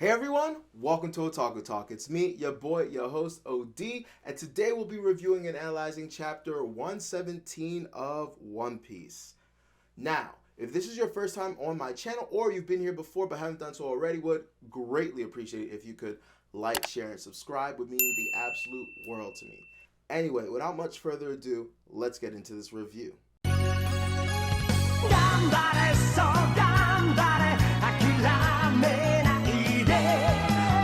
Hey everyone, welcome to Otaku Talk. It's me, your boy, your host, OD, and today we'll be reviewing and analyzing chapter 117 of One Piece. Now, if this is your first time on my channel or you've been here before but haven't done so already, would greatly appreciate it if you could like, share, and subscribe. Would mean the absolute world to me. Anyway, without much further ado, let's get into this review. 頑張れそう頑張れ諦めないで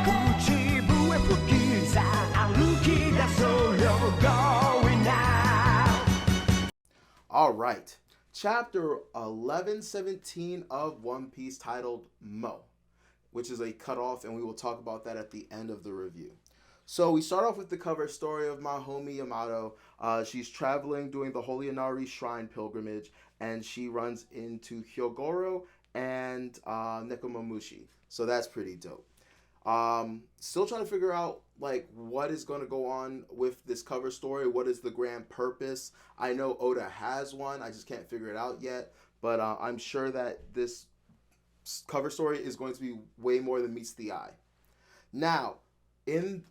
口笛吹きさ歩き出そうよ Going now. Alright, chapter 1117 of One Piece titled Mo, which is a cutoff, and we will talk about that at the end of the review. So we start off with the cover story of my homie Yamato. She's traveling, doing the Holy Inari Shrine pilgrimage, and she runs into Hyogoro and Nekomamushi. So that's pretty dope. Still trying to figure out like what is going to go on with this cover story. What is the grand purpose? I know Oda has one. I just can't figure it out yet. But I'm sure that this cover story is going to be way more than meets the eye. Now,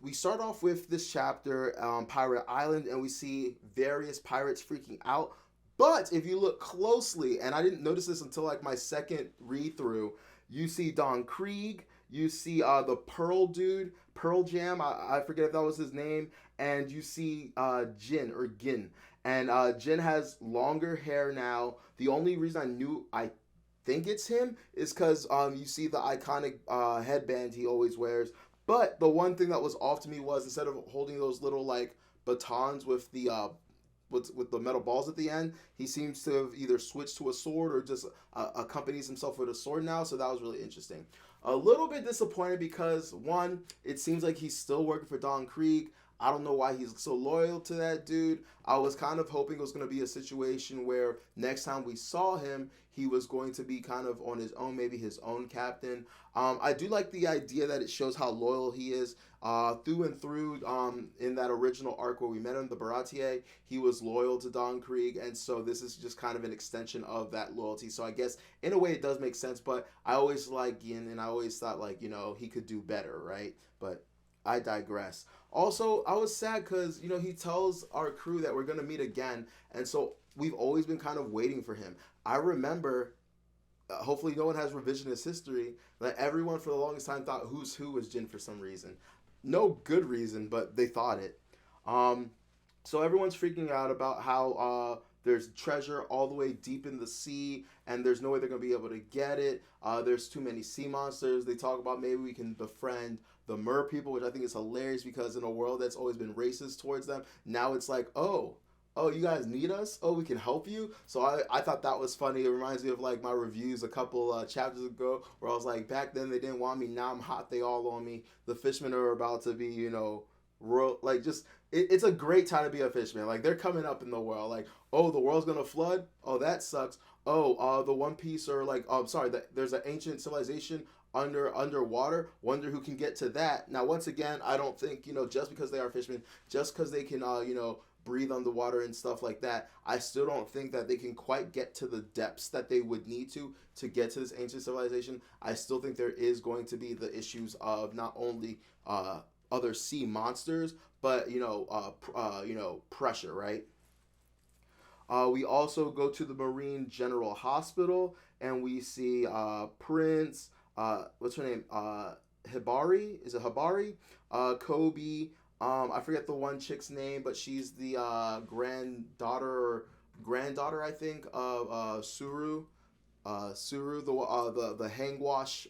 we start off with this chapter, Pirate Island, and we see various pirates freaking out. But if you look closely, and I didn't notice this until like my second read through, you see Don Krieg, you see the Pearl dude, Pearl Jam, I forget if that was his name, and you see Jin or Gin, and Jin has longer hair now. The only reason I think it's him is because you see the iconic headband he always wears. But the one thing that was off to me was instead of holding those little like batons with the with the metal balls at the end, he seems to have either switched to a sword or just accompanies himself with a sword now. So that was really interesting. A little bit disappointed because one, it seems like he's still working for Don Krieg. I don't know why he's so loyal to that dude. I was kind of hoping it was going to be a situation where next time we saw him, he was going to be kind of on his own, maybe his own captain. I do like the idea that it shows how loyal he is. Through and through, in that original arc where we met him, the Baratier, he was loyal to Don Krieg, and so this is just kind of an extension of that loyalty. So I guess in a way it does make sense, but I always like Yin, and I always thought like, he could do better, right? But I digress. Also, I was sad because, he tells our crew that we're going to meet again, and so we've always been kind of waiting for him. I remember, hopefully no one has revisionist history, that everyone for the longest time thought Who's Who was Jin for some reason. No good reason, but they thought it. So everyone's freaking out about how there's treasure all the way deep in the sea, and there's no way they're going to be able to get it. There's too many sea monsters. They talk about maybe we can befriend the mer people, which I think is hilarious because in a world that's always been racist towards them, now it's like, oh, you guys need us? Oh, we can help you? So I thought that was funny. It reminds me of like my reviews a couple chapters ago where I was like, back then they didn't want me, now I'm hot, they all on me. The fishmen are about to be, royal, like just, it's a great time to be a fishman. Like they're coming up in the world. Like, oh, the world's gonna flood? Oh, that sucks. Oh, the One Piece or like, oh, I'm sorry, there's an ancient civilization underwater. Wonder who can get to that. Now, once again, I don't think, just because they are fishermen, just because they can, breathe underwater and stuff like that, I still don't think that they can quite get to the depths that they would need to get to this ancient civilization. I still think there is going to be the issues of not only other sea monsters, but pressure, right? We also go to the Marine General Hospital and we see Prince, what's her name? Hibari? Is it Hibari? Kobe. I forget the one chick's name, but she's the granddaughter, I think, of Suru. Suru, the hangwash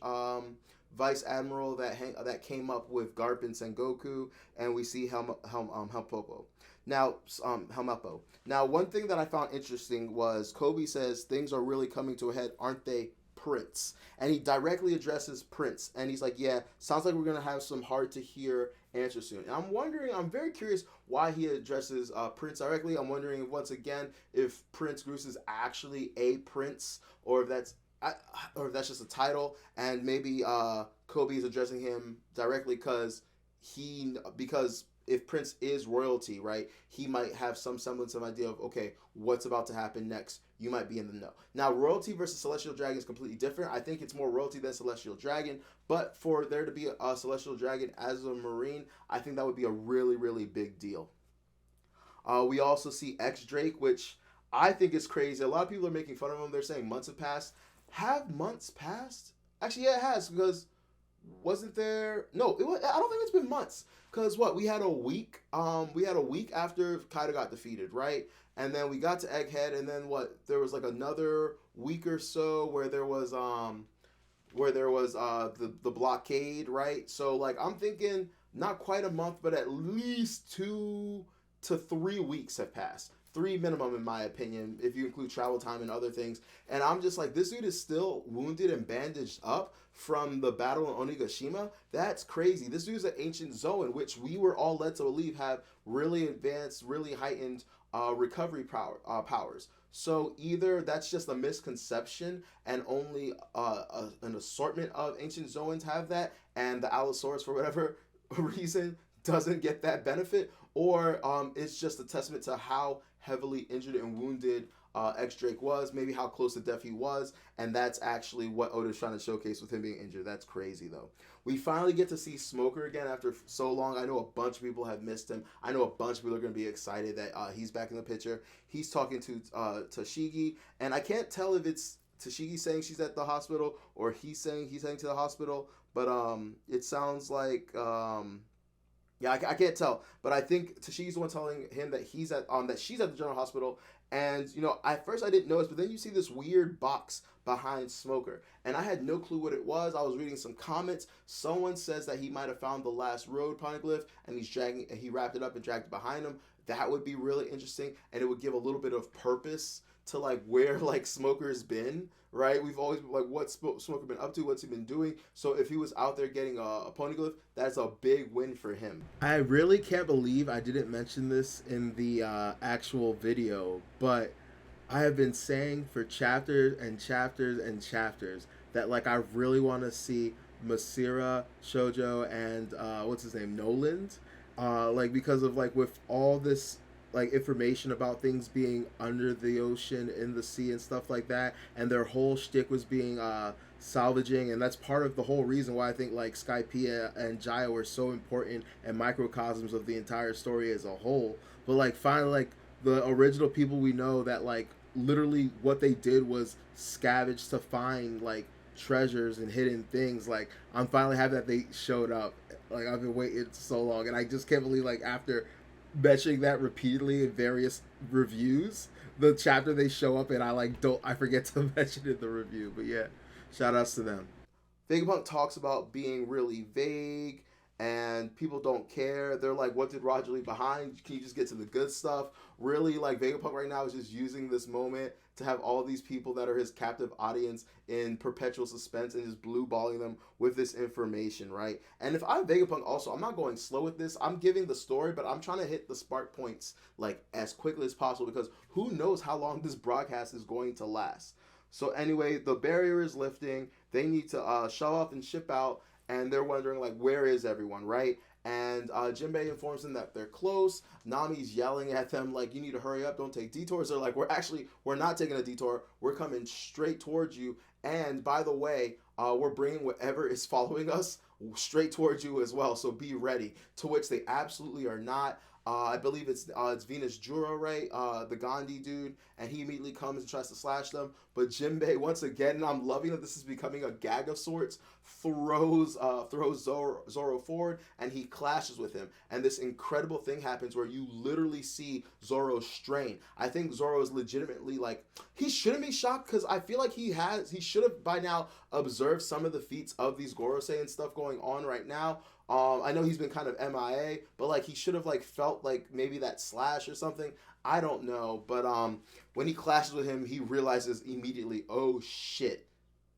vice admiral that came up with Garp and Sengoku, and we see Helmeppo. Now, Helmeppo. Now, one thing that I found interesting was Kobe says things are really coming to a head, aren't they, Prince? And he directly addresses Prince, and he's like, yeah, sounds like we're gonna have some hard to hear answers soon. And I'm very curious why he addresses Prince directly. I'm wondering once again if Prince Goose is actually a prince, or if that's just a title, and maybe Kobe is addressing him directly because if Prince is royalty, right, he might have some semblance of idea of, okay, what's about to happen next. You might be in the know. Now, royalty versus celestial dragon is completely different. I think it's more royalty than celestial dragon, but for there to be a celestial dragon as a marine, I think that would be a really, really big deal. We also see X Drake, which I think is crazy. A lot of people are making fun of him. They're saying months have passed. Have months passed? Actually, yeah, it has, because wasn't there? No, it was, I don't think it's been months. Cause what, we had a week. We had a week after Kaido got defeated, right? And then we got to Egghead, and then what? There was like another week or so where there was the blockade, right? So like I'm thinking not quite a month, but at least 2 to 3 weeks have passed. Three minimum, in my opinion, if you include travel time and other things. And I'm just like, this dude is still wounded and bandaged up from the battle in Onigashima. That's crazy. This dude's an ancient Zoan, which we were all led to believe have really advanced, really heightened recovery powers. So either that's just a misconception and only an assortment of ancient Zoans have that, and the Allosaurus, for whatever reason, doesn't get that benefit, or it's just a testament to how heavily injured and wounded X Drake was, maybe how close to death he was, and that's actually what Oda's trying to showcase with him being injured. That's crazy, though. We finally get to see Smoker again after so long. I know a bunch of people have missed him. I know a bunch of people are going to be excited that he's back in the picture. He's talking to Tashigi, and I can't tell if it's Tashigi saying she's at the hospital or he's saying to the hospital, but it sounds like yeah, I can't tell, but I think Tashigi's the one telling him that he's at that she's at the general hospital. And you know, at first I didn't notice, but then you see this weird box behind Smoker, and I had no clue what it was. I was reading some comments. Someone says that he might have found the last road poneglyph, and he wrapped it up and dragged it behind him. That would be really interesting, and it would give a little bit of purpose to like where like Smoker's been, right? We've always been like, what's Smoker been up to? What's he been doing? So if he was out there getting a poneglyph, that's a big win for him. I really can't believe I didn't mention this in the actual video, but I have been saying for chapters and chapters and chapters that like I really want to see Masira, Shoujo, and what's his name, Noland, like because of like with all this like information about things being under the ocean, in the sea, and stuff like that, and their whole shtick was being salvaging, and that's part of the whole reason why I think like Skypiea and Jaya were so important and microcosms of the entire story as a whole. But like finally, like the original people we know that like literally what they did was scavenge to find like treasures and hidden things. Like I'm finally happy that they showed up. Like I've been waiting so long, and I just can't believe like after mentioning that repeatedly in various reviews, the chapter they show up in, I forget to mention in the review. But yeah, shout outs to them. Vegapunk talks about being really vague and people don't care. They're like, what did Roger leave behind? Can you just get to the good stuff? Really, like Vegapunk right now is just using this moment to have all these people that are his captive audience in perpetual suspense and just blue balling them with this information, right? And if I'm Vegapunk also, I'm not going slow with this. I'm giving the story, but I'm trying to hit the spark points like as quickly as possible, because who knows how long this broadcast is going to last. So anyway, the barrier is lifting. They need to shut off and ship out, and they're wondering like, where is everyone, right? And Jinbei informs them that they're close. Nami's yelling at them like, you need to hurry up, don't take detours. They're like, we're not taking a detour. We're coming straight towards you. And by the way, we're bringing whatever is following us straight towards you as well. So be ready. To which they absolutely are not. I believe it's Venus Juro, right? The Gandhi dude, and he immediately comes and tries to slash them. But Jinbei, once again, and I'm loving that this is becoming a gag of sorts, throws Zoro forward, and he clashes with him. And this incredible thing happens where you literally see Zoro strain. I think Zoro is legitimately like, he shouldn't be shocked, because I feel like he should have by now observed some of the feats of these Gorosei and stuff going on right now. I know he's been kind of MIA, but like he should have like felt like maybe that slash or something. I don't know, but when he clashes with him, he realizes immediately, oh shit,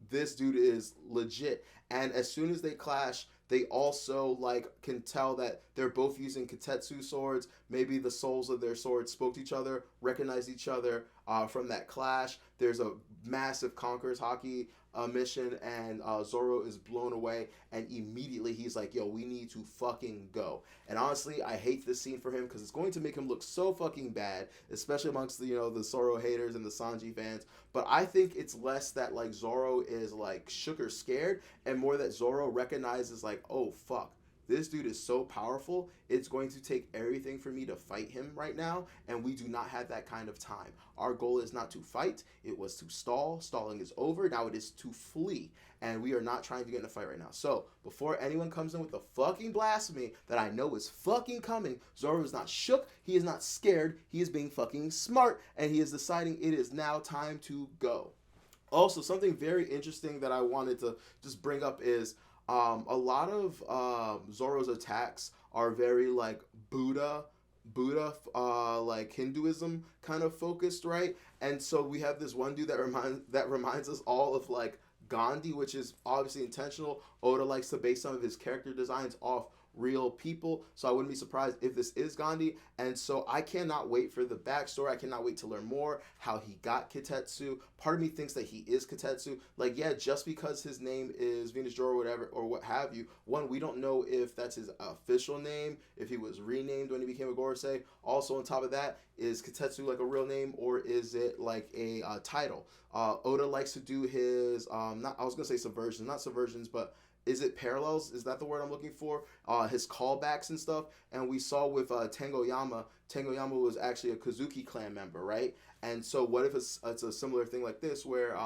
this dude is legit. And as soon as they clash, they also like can tell that they're both using Katetsu swords. Maybe the souls of their swords spoke to each other, recognized each other from that clash. There's a massive Conqueror's Haki a mission, and Zoro is blown away, and immediately he's like, yo, we need to fucking go. And honestly, I hate this scene for him because it's going to make him look so fucking bad, especially amongst the, the Zoro haters and the Sanji fans. But I think it's less that like Zoro is like shook or scared, and more that Zoro recognizes like, oh fuck, this dude is so powerful, it's going to take everything for me to fight him right now, and we do not have that kind of time. Our goal is not to fight, it was to stall. Stalling is over, now it is to flee, and we are not trying to get in a fight right now. So, before anyone comes in with the fucking blasphemy that I know is fucking coming, Zoro is not shook, he is not scared, he is being fucking smart, and he is deciding it is now time to go. Also, something very interesting that I wanted to just bring up is a lot of Zoro's attacks are very like Buddha, like Hinduism kind of focused, right? And so we have this one dude that reminds us all of like Gandhi, which is obviously intentional. Oda likes to base some of his character designs off real people, so I wouldn't be surprised if this is Gandhi. And so I cannot wait for the backstory. I cannot wait to learn more how he got Kitetsu. Part of me thinks that he is Kitetsu. Like, yeah, just because his name is Venus Joro or whatever, or what have you, one, we don't know if that's his official name, if he was renamed when he became a Gorosei. Also, on top of that, is Kitetsu like a real name, or is it like a title? Oda likes to do his I was gonna say subversions, not subversions, but is it parallels? Is that the word I'm looking for? His callbacks and stuff. And we saw with Tengoyama was actually a Kazuki clan member, right? And so what if it's a similar thing like this where,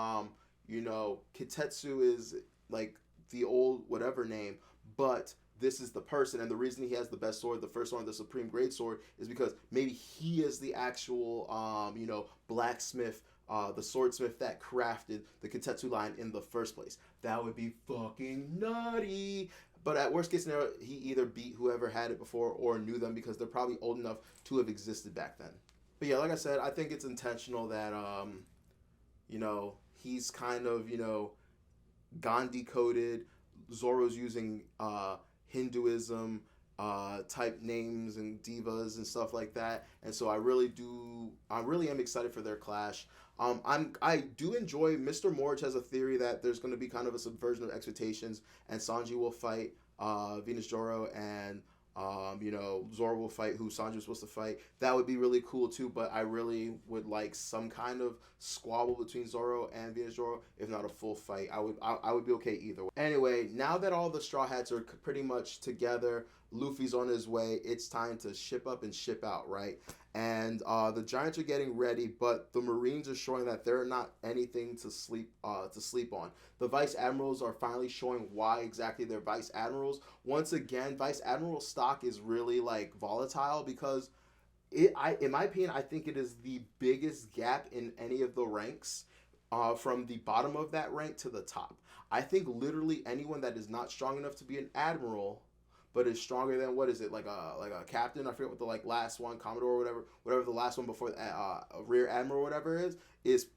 Kitetsu is like the old whatever name, but this is the person, and the reason he has the best sword, the first one, the supreme great sword, is because maybe he is the actual, blacksmith, the swordsmith that crafted the Kitetsu line in the first place. That would be fucking nutty. But at worst case scenario, he either beat whoever had it before or knew them because they're probably old enough to have existed back then. But yeah, like I said, I think it's intentional that, he's kind of, Gandhi coded. Zoro's using Hinduism type names and divas and stuff like that, and so I really am excited for their clash. I do enjoy Mr. Morge has a theory that there's going to be kind of a subversion of expectations, and Sanji will fight Venus Joro, and Zoro will fight who Sanji was supposed to fight. That would be really cool too, but I really would like some kind of squabble between Zoro and Venus Joro, if not a full fight. I would be okay either way. Anyway, now that all the Straw Hats are pretty much together, Luffy's on his way, it's time to ship up and ship out, right? And the Giants are getting ready, but the Marines are showing that they're not anything to sleep on. The Vice Admirals are finally showing why exactly they're Vice Admirals. Once again, Vice Admiral stock is really like volatile because in my opinion, I think it is the biggest gap in any of the ranks, from the bottom of that rank to the top. I think literally anyone that is not strong enough to be an admiral, but is stronger than, what is it, like a captain? I forget what the like last one, Commodore or whatever the last one before a Rear Admiral or whatever is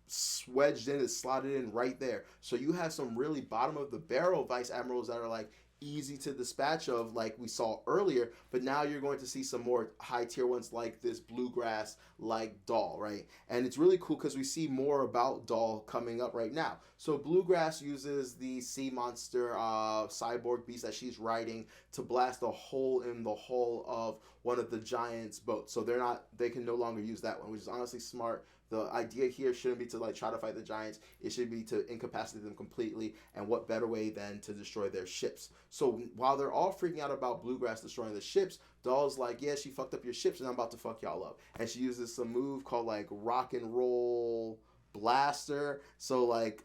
wedged in, is slotted in right there. So you have some really bottom of the barrel Vice Admirals that are like easy to dispatch of, like we saw earlier, but now you're going to see some more high tier ones like this Bluegrass, like Doll, right? And it's really cool because we see more about Doll coming up right now. So Bluegrass uses the sea monster cyborg beast that she's riding to blast a hole in the hull of one of the Giants' boats. So they can no longer use that one, which is honestly smart. The idea here shouldn't be to like try to fight the Giants. It should be to incapacitate them completely. And what better way than to destroy their ships? So while they're all freaking out about Bluegrass destroying the ships, Doll's like, yeah, she fucked up your ships and I'm about to fuck y'all up. And she uses some move called like Rock and Roll Blaster. So like,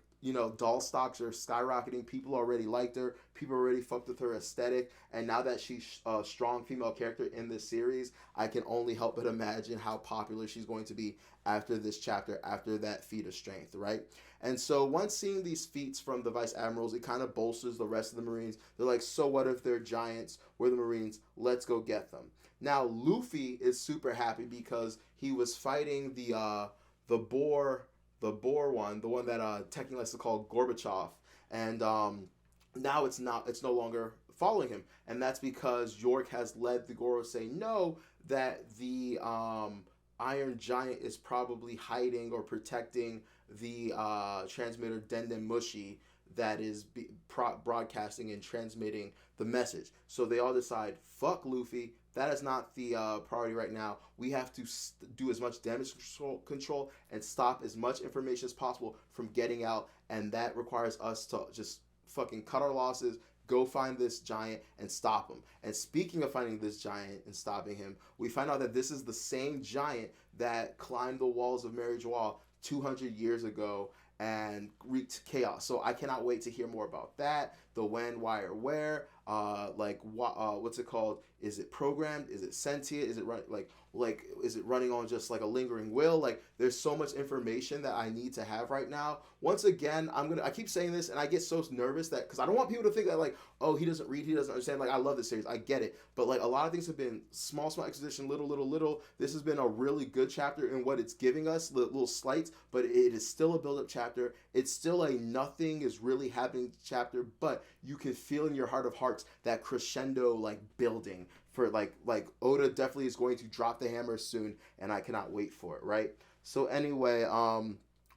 Doll stocks are skyrocketing. People already liked her. People already fucked with her aesthetic. And now that she's a strong female character in this series, I can only help but imagine how popular she's going to be after this chapter, after that feat of strength, right? And so once seeing these feats from the Vice Admirals, it kind of bolsters the rest of the Marines. They're like, so what if they're Giants? We're the Marines. Let's go get them. Now, Luffy is super happy because he was fighting the boar one, the one that Tekken likes to call Gorbachev, and now it's no longer following him, and that's because York has let the Gorosei know that the Iron Giant is probably hiding or protecting the transmitter Denden Mushi that is broadcasting and transmitting the message. So they all decide, fuck Luffy. That is not the priority right now. We have to do as much damage control and stop as much information as possible from getting out. And that requires us to just fucking cut our losses, go find this giant and stop him. And speaking of finding this giant and stopping him, we find out that this is the same giant that climbed the walls of Mary Joie 200 years ago and wreaked chaos. So I cannot wait to hear more about that. The when, why, or where. What's it called? Is it programmed? Is it sentient? Is it is it running on just like a lingering will? Like, there's so much information that I need to have right now. Once again, I keep saying this and I get so nervous that, because I don't want people to think that like, oh, he doesn't read, he doesn't understand. Like, I love this series, I get it, but like a lot of things have been small exposition, little. This has been a really good chapter in what it's giving us, little slights, but it is still a build-up chapter. It's still a nothing is really happening chapter, but you can feel in your heart of hearts that crescendo like building for like Oda definitely is going to drop the hammer soon, and I cannot wait for it, right? So anyway,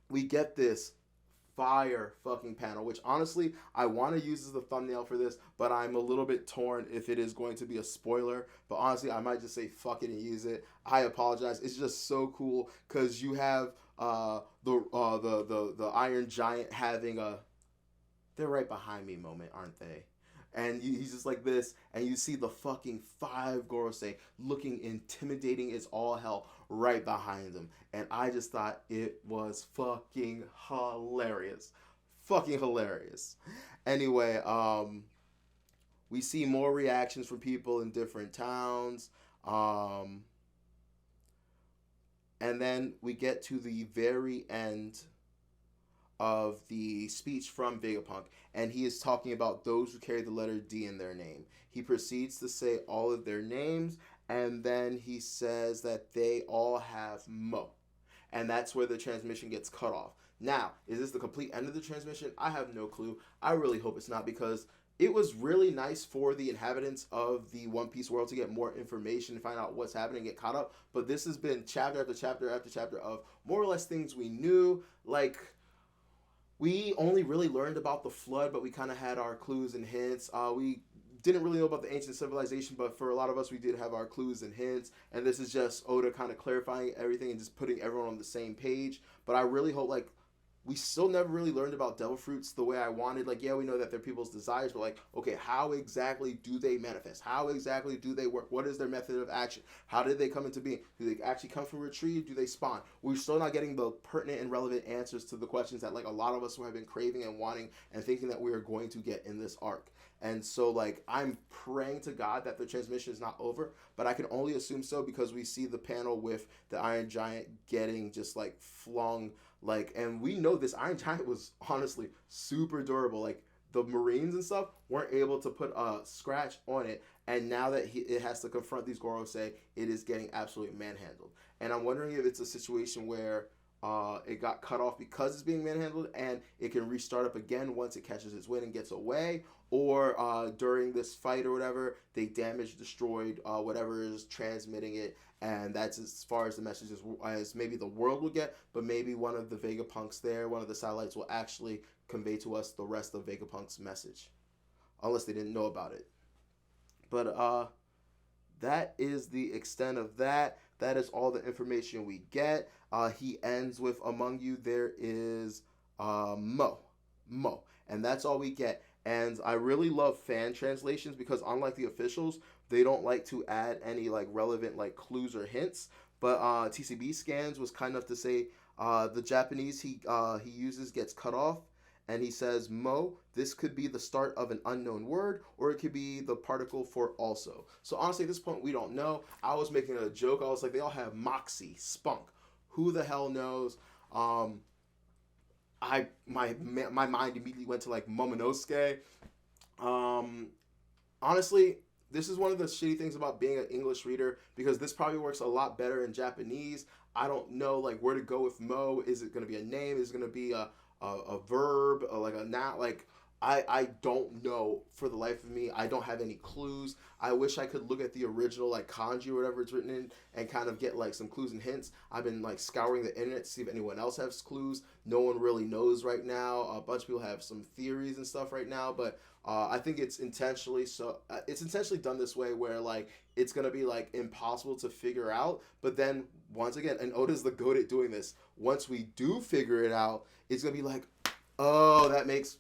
we get this fire fucking panel, which honestly I want to use as the thumbnail for this, but I'm a little bit torn if it is going to be a spoiler. But honestly, I might just say fuck it and use it. I apologize. It's just so cool because you have the Iron Giant having a they're right behind me moment, aren't they? And he's just like this, and you see the fucking 5 Gorosei looking intimidating as all hell right behind him. And I just thought it was fucking hilarious. Fucking hilarious. Anyway, we see more reactions from people in different towns. And then we get to the very end of the speech from Vegapunk, and he is talking about those who carry the letter D in their name. He proceeds to say all of their names, and then he says that they all have Mo. And that's where the transmission gets cut off. Now, is this the complete end of the transmission? I have no clue. I really hope it's not, because it was really nice for the inhabitants of the One Piece world to get more information and find out what's happening, get caught up. But this has been chapter after chapter after chapter of more or less things we knew. Like, we only really learned about the flood, but we kind of had our clues and hints. We didn't really know about the ancient civilization, but for a lot of us, we did have our clues and hints. And this is just Oda kind of clarifying everything and just putting everyone on the same page. But I really hope, like, we still never really learned about devil fruits the way I wanted. Like, yeah, we know that they're people's desires, but like, okay, how exactly do they manifest? How exactly do they work? What is their method of action? How did they come into being? Do they actually come from a tree? Do they spawn? We're still not getting the pertinent and relevant answers to the questions that like a lot of us have been craving and wanting and thinking that we are going to get in this arc. And so, like, I'm praying to God that the transmission is not over, but I can only assume so because we see the panel with the Iron Giant getting just, like, flung, like, and we know this Iron Giant was honestly super durable. Like, the Marines and stuff weren't able to put a scratch on it, and now that it has to confront these Gorosei, it is getting absolutely manhandled. And I'm wondering if it's a situation where it got cut off because it's being manhandled and it can restart up again once it catches its wind and gets away, or during this fight or whatever, they damaged, destroyed whatever is transmitting it, and that's as far as the messages as maybe the world will get, but maybe one of the Vegapunks there, one of the satellites will actually convey to us the rest of Vegapunk's message, unless they didn't know about it. But that is the extent of that. That is all the information we get. He ends with, among you there is Mo. And that's all we get. And I really love fan translations because unlike the officials, they don't like to add any like relevant like clues or hints. But TCB Scans was kind enough to say the Japanese he uses gets cut off. And he says, Mo, this could be the start of an unknown word, or it could be the particle for also. So honestly, at this point, we don't know. I was making a joke. I was like, they all have moxie, spunk. Who the hell knows? My mind immediately went to like Momonosuke. Honestly, this is one of the shitty things about being an English reader because this probably works a lot better in Japanese. I don't know like where to go with Mo. Is it going to be a name? Is it going to be a verb, like a noun, like I don't know for the life of me. I don't have any clues. I wish I could look at the original like kanji or whatever it's written in and kind of get like some clues and hints. I've been like scouring the internet to see if anyone else has clues. No one really knows right now. A bunch of people have some theories and stuff right now, but I think it's intentionally it's intentionally done this way where like it's gonna be like impossible to figure out. But then once again, and Oda's the goat at doing this. Once we do figure it out, it's gonna be like, oh, that makes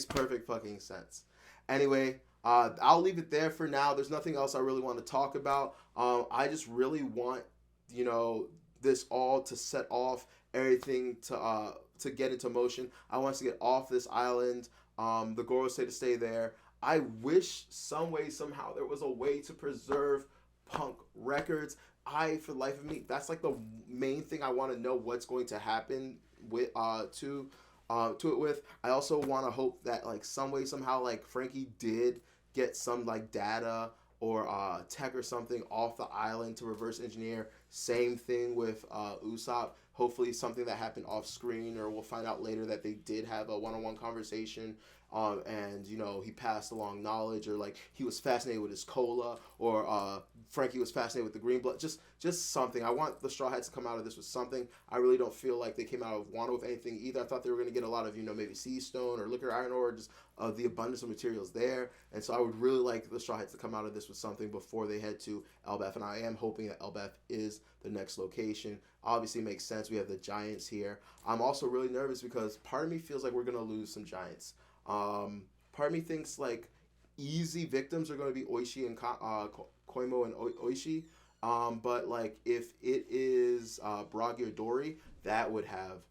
perfect fucking sense. Anyway, I'll leave it there for now. There's nothing else I really want to talk about. I just really want, you know, this all to set off everything to get into motion. I want us to get off this island. The Goro say to stay there. I wish some way, somehow, there was a way to preserve punk records. For the life of me, that's like the main thing I want to know what's going to happen with to it with. I also want to hope that like some way somehow like Frankie did get some like data or tech or something off the island to reverse engineer. Same thing with Usopp. Hopefully something that happened off screen, or we'll find out later that they did have a one-on-one conversation, and you know he passed along knowledge, or like he was fascinated with his cola, or Frankie was fascinated with the green blood. Just something. I want the Straw Hats to come out of this with something. I really don't feel like they came out of Wano with anything either. I thought they were going to get a lot of, you know, maybe sea stone or liquor iron ore, just the abundance of materials there. And so I would really like the Straw Hats to come out of this with something before they head to Elbaf. And I am hoping that Elbaf is the next location. Obviously makes sense. We have the Giants here. I'm also really nervous because part of me feels like we're going to lose some Giants. Part of me thinks like easy victims are going to be Oishi and Koimo and Oishi. But like if it is Bragi or Dory, that would have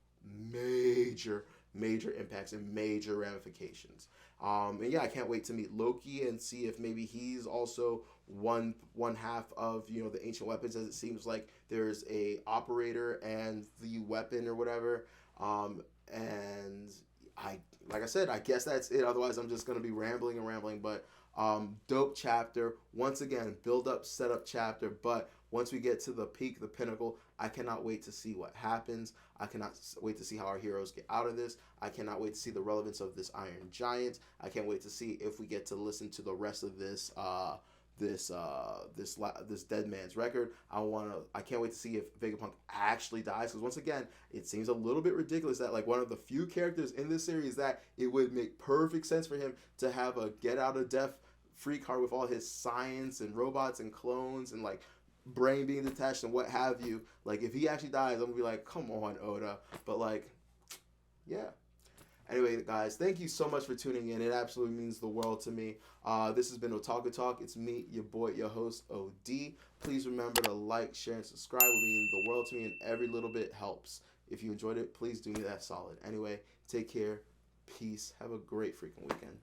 major impacts and major ramifications. And yeah, I can't wait to meet Loki and see if maybe he's also one half of, you know, the ancient weapons, as it seems like there's a operator and the weapon or whatever. And like I said, I guess that's it. Otherwise, I'm just gonna be rambling. But dope chapter. Once again, build up, set up chapter. But once we get to the peak, the pinnacle, I cannot wait to see what happens. I cannot wait to see how our heroes get out of this. I cannot wait to see the relevance of this Iron Giant. I can't wait to see if we get to listen to the rest of this this dead man's record. I can't wait to see if Vegapunk actually dies, because once again, it seems a little bit ridiculous that like one of the few characters in this series that it would make perfect sense for him to have a get out of death free card with all his science and robots and clones and like brain being detached and what have you. Like if he actually dies, I'm gonna be like, come on, Oda. But like, yeah. Anyway, guys, thank you so much for tuning in. It absolutely means the world to me. This has been Otaku Talk. It's me, your boy, your host, OD. Please remember to like, share, and subscribe. It will mean the world to me, and every little bit helps. If you enjoyed it, please do me that solid. Anyway, take care. Peace. Have a great freaking weekend.